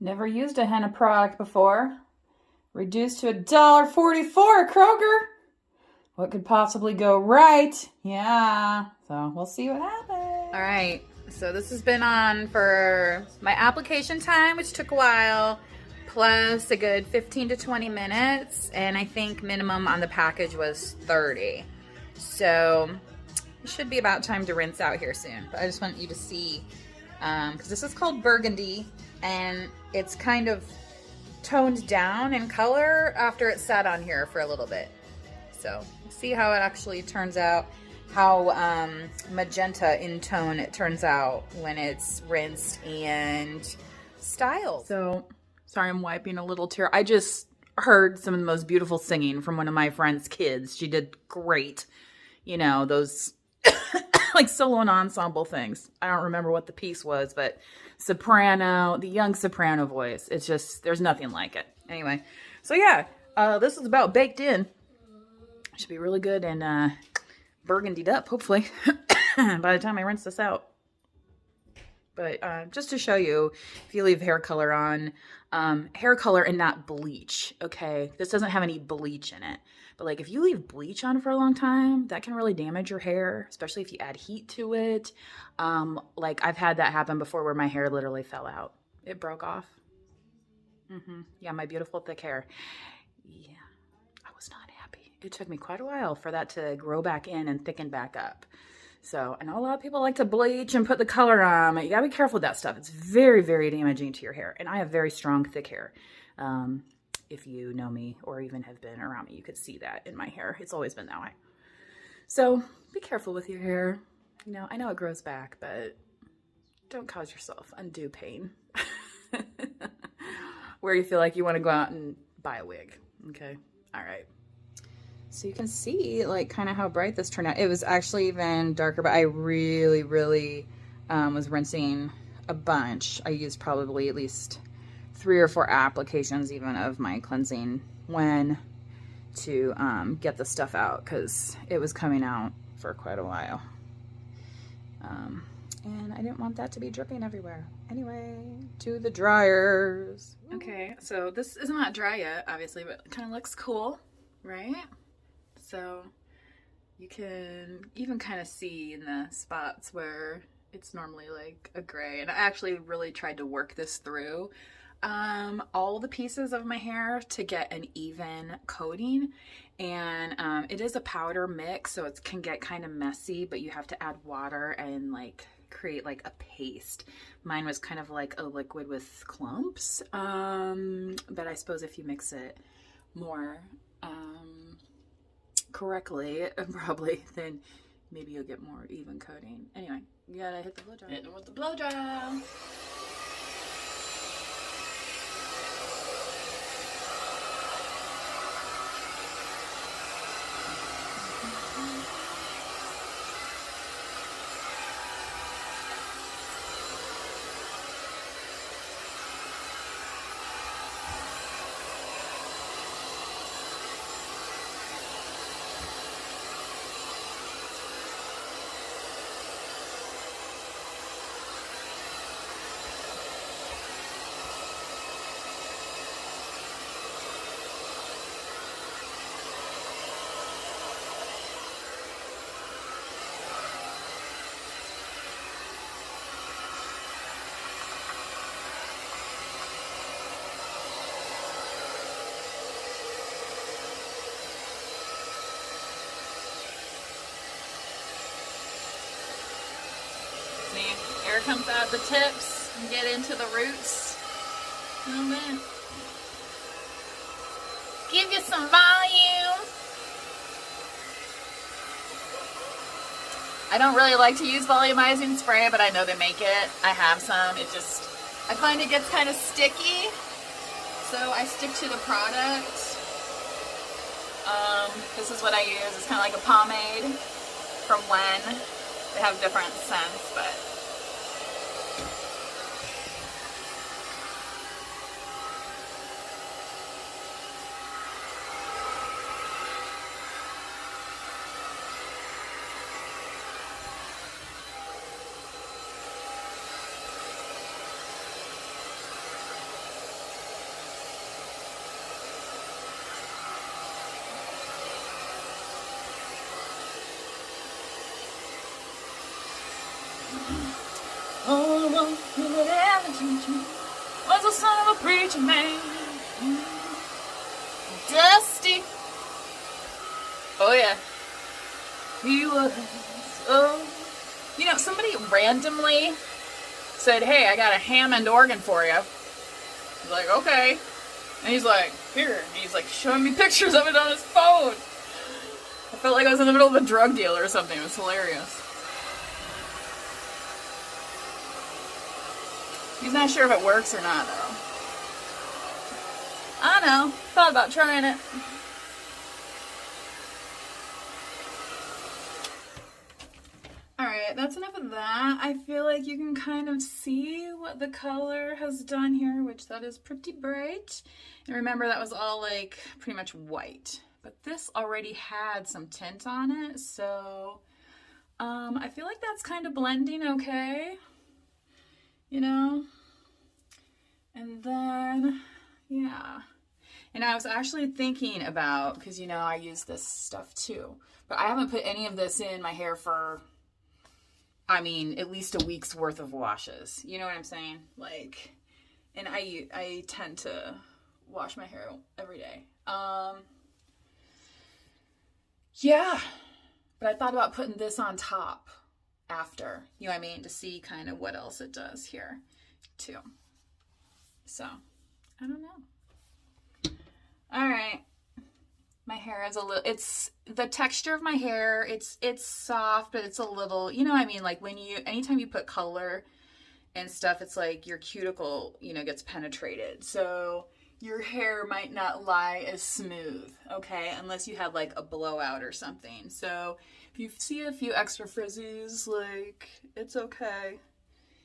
Never used a henna product before. Reduced to $1.44 at Kroger. What could possibly go right? Yeah, so we'll see what happens. All right, so this has been on for my application time, which took a while, plus a good 15 to 20 minutes, and I think minimum on the package was 30. So it should be about time to rinse out here soon, but I just want you to see, because this is called burgundy, and it's kind of toned down in color after it sat on here for a little bit. So see how it actually turns out, how magenta in tone it turns out when it's rinsed and styled. So sorry, I'm wiping a little tear. I just heard some of the most beautiful singing from one of my friend's kids. She did great. You know, those like solo and ensemble things. I don't remember what the piece was, but soprano, the young soprano voice. It's just, there's nothing like it. Anyway, so yeah, this is about baked in. Should be really good and burgundied up, hopefully, by the time I rinse this out. But just to show you, if you leave hair color on, hair color and not bleach, okay? This doesn't have any bleach in it. But like if you leave bleach on for a long time, that can really damage your hair, especially if you add heat to it. Like I've had that happen before where my hair literally fell out. It broke off. Yeah, my beautiful thick hair. Yeah, I was not happy. It took me quite a while for that to grow back in and thicken back up. So I know a lot of people like to bleach and put the color on, but you gotta be careful with that stuff. It's very, very damaging to your hair. And I have very strong, thick hair. If you know me or even have been around me, you could see that in my hair. It's always been that way. So be careful with your hair. You know, I know it grows back, but don't cause yourself undue pain where you feel like you want to go out and buy a wig. Okay. All right. So you can see like kind of how bright this turned out. It was actually even darker, but I really, really was rinsing a bunch. I used probably at least 3 or 4 applications even of my cleansing when to get the stuff out, because it was coming out for quite a while. And I didn't want that to be dripping everywhere. Anyway, to the dryers. Okay, so this is not dry yet, obviously, but it kind of looks cool, right? So you can even kind of see in the spots where it's normally like a gray. And I actually really tried to work this through all the pieces of my hair to get an even coating. And it is a powder mix, so it can get kind of messy, but you have to add water and like create like a paste. Mine was kind of like a liquid with clumps, but I suppose if you mix it more correctly, probably, then maybe you'll get more even coating. Anyway, you gotta hit the blow dry. Hit them with the blow dry. Air comes out the tips and get into the roots. Oh man. Give you some volume. I don't really like to use volumizing spray, but I know they make it. I have some. It just, I find it gets kind of sticky. So I stick to the product. This is what I use. It's kind of like a pomade from When. They have different scents, but preacher was the son of a preacher man. Dusty. Oh yeah. He was. Oh. You know, somebody randomly said, hey, I got a Hammond organ for you. He's like, okay. And he's like, here. And he's like showing me pictures of it on his phone. I felt like I was in the middle of a drug deal or something. It was hilarious. He's not sure if it works or not, though. I know. Thought about trying it. Alright, that's enough of that. I feel like you can kind of see what the color has done here, which that is pretty bright. And remember, that was all like pretty much white. But this already had some tint on it, so I feel like that's kind of blending okay. You know? And then, yeah. And I was actually thinking about, because you know I use this stuff too, but I haven't put any of this in my hair for, I mean, at least a week's worth of washes. You know what I'm saying? Like, and I tend to wash my hair every day. Yeah, but I thought about putting this on top after, you know what I mean, to see kind of what else it does here too. So, I don't know. All right. My hair is a little, it's the texture of my hair. It's soft, but it's a little, you know what I mean? Like when anytime you put color and stuff, it's like your cuticle, you know, gets penetrated. So your hair might not lie as smooth, okay? Unless you had like a blowout or something. So if you see a few extra frizzies, like it's okay.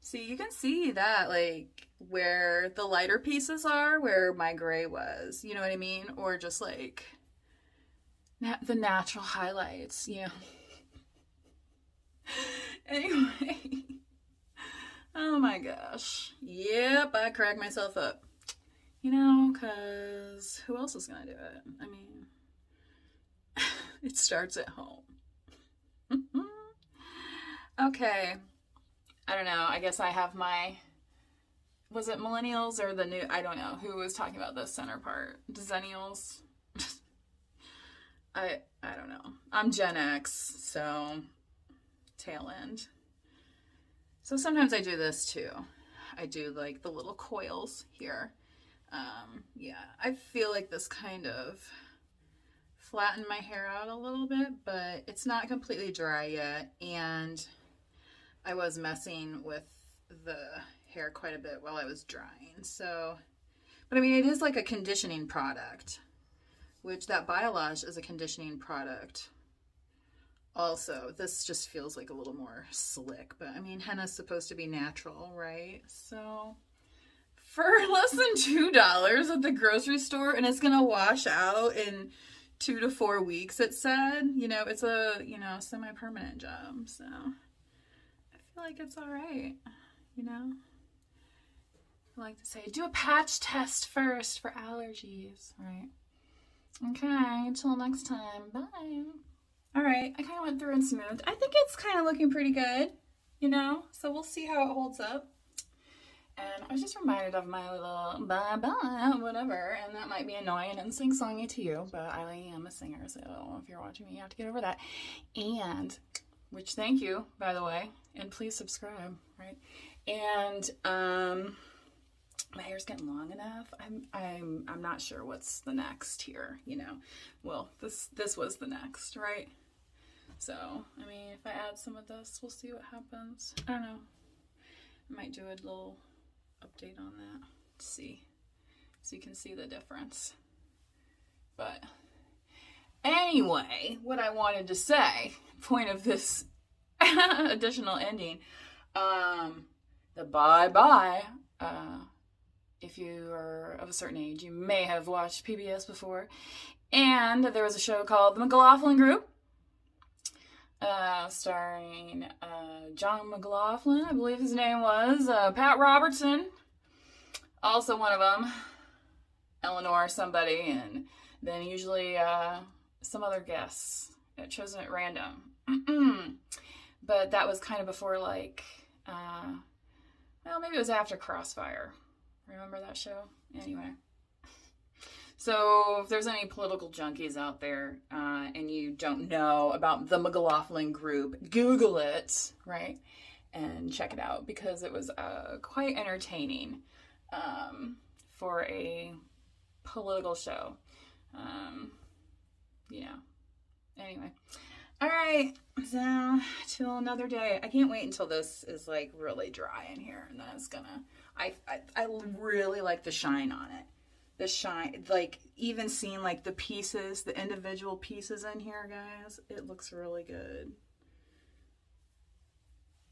See, you can see that like where the lighter pieces are, where my gray was, you know what I mean? Or just like the natural highlights, you know. Anyway. Oh my gosh. Yep, I cracked myself up. You know, because who else is going to do it? I mean, it starts at home. Okay. I don't know. I guess I have my, was it millennials or the new, I don't know who was talking about the center part. Dezennials? I don't know. I'm Gen X, so tail end. So sometimes I do this too. I do like the little coils here. Yeah, I feel like this kind of flattened my hair out a little bit, but it's not completely dry yet. And I was messing with the hair quite a bit while I was drying. So, but I mean, it is like a conditioning product, which that Biolage is a conditioning product. Also, this just feels like a little more slick, but I mean, henna's supposed to be natural, right? So for less than $2 at the grocery store, and it's gonna wash out in 2 to 4 weeks, it said. You know, it's a, you know, semi-permanent job, so I feel like it's all right, you know. I like to say, do a patch test first for allergies, right? Okay, until next time, bye. All right, I kind of went through and smoothed. I think it's kind of looking pretty good, you know, so we'll see how it holds up. And I was just reminded of my little bye-bye, whatever, and that might be annoying and sing-songy to you, but I am a singer, so if you're watching me, you have to get over that. And, which thank you, by the way, and please subscribe, right? And, my hair's getting long enough. I'm not sure what's the next here, you know. Well, this was the next, right? So, I mean, if I add some of this, we'll see what happens. I don't know. I might do a little update on that to see, so you can see the difference. But anyway, what I wanted to say, point of this additional ending, the bye-bye, if you are of a certain age, you may have watched PBS before. And there was a show called The McLaughlin Group, starring John McLaughlin, I believe his name was, Pat Robertson, also one of them, Eleanor somebody, and then usually some other guests, chosen at random. But that was kind of before, like, well, maybe it was after Crossfire. Remember that show? Anyway. So if there's any political junkies out there and you don't know about the McLaughlin Group, Google it, right? And check it out because it was quite entertaining for a political show. Anyway. All right, so till another day. I can't wait until this is like really dry in here, and then it's gonna. I really like the shine on it. The shine, like even seeing like the pieces, the individual pieces in here, guys. It looks really good.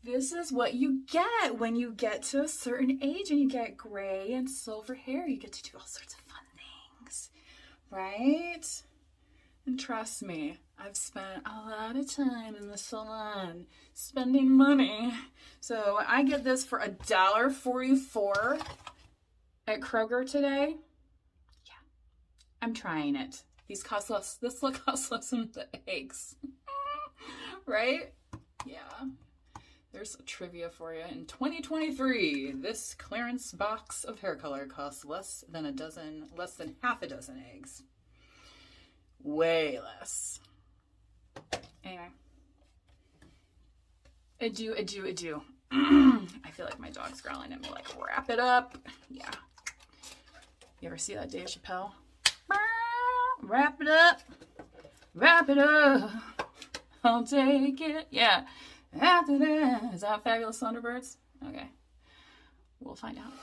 This is what you get when you get to a certain age and you get gray and silver hair. You get to do all sorts of fun things, right? And trust me, I've spent a lot of time in the salon spending money. So I get this for $1.44 at Kroger today. Yeah, I'm trying it. These cost less. This costs less than the eggs, right? Yeah. There's a trivia for you. In 2023, this clearance box of hair color costs less than half a dozen eggs. Way less. Anyway. Adieu. I feel like my dog's growling at me like, wrap it up. Yeah. You ever see that Dave Chappelle? Wrap it up. Wrap it up. I'll take it. Yeah. After that. Is that Fabulous Thunderbirds? Okay. We'll find out.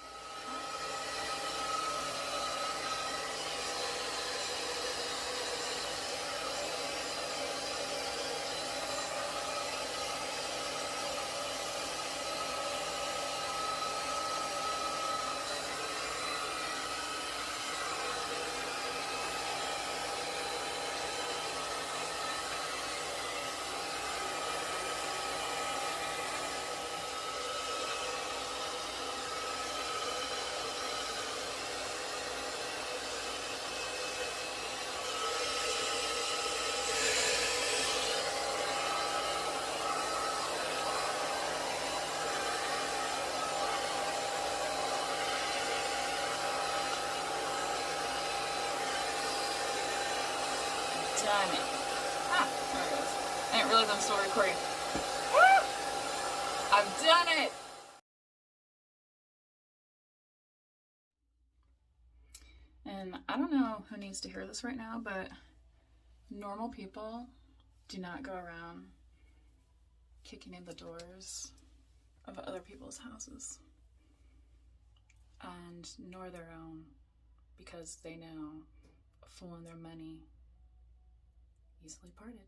Done it. There it goes. I didn't realize I'm still recording. I've done it! And I don't know who needs to hear this right now, but normal people do not go around kicking in the doors of other people's houses. And nor their own, because they know a fool and their money easily parted.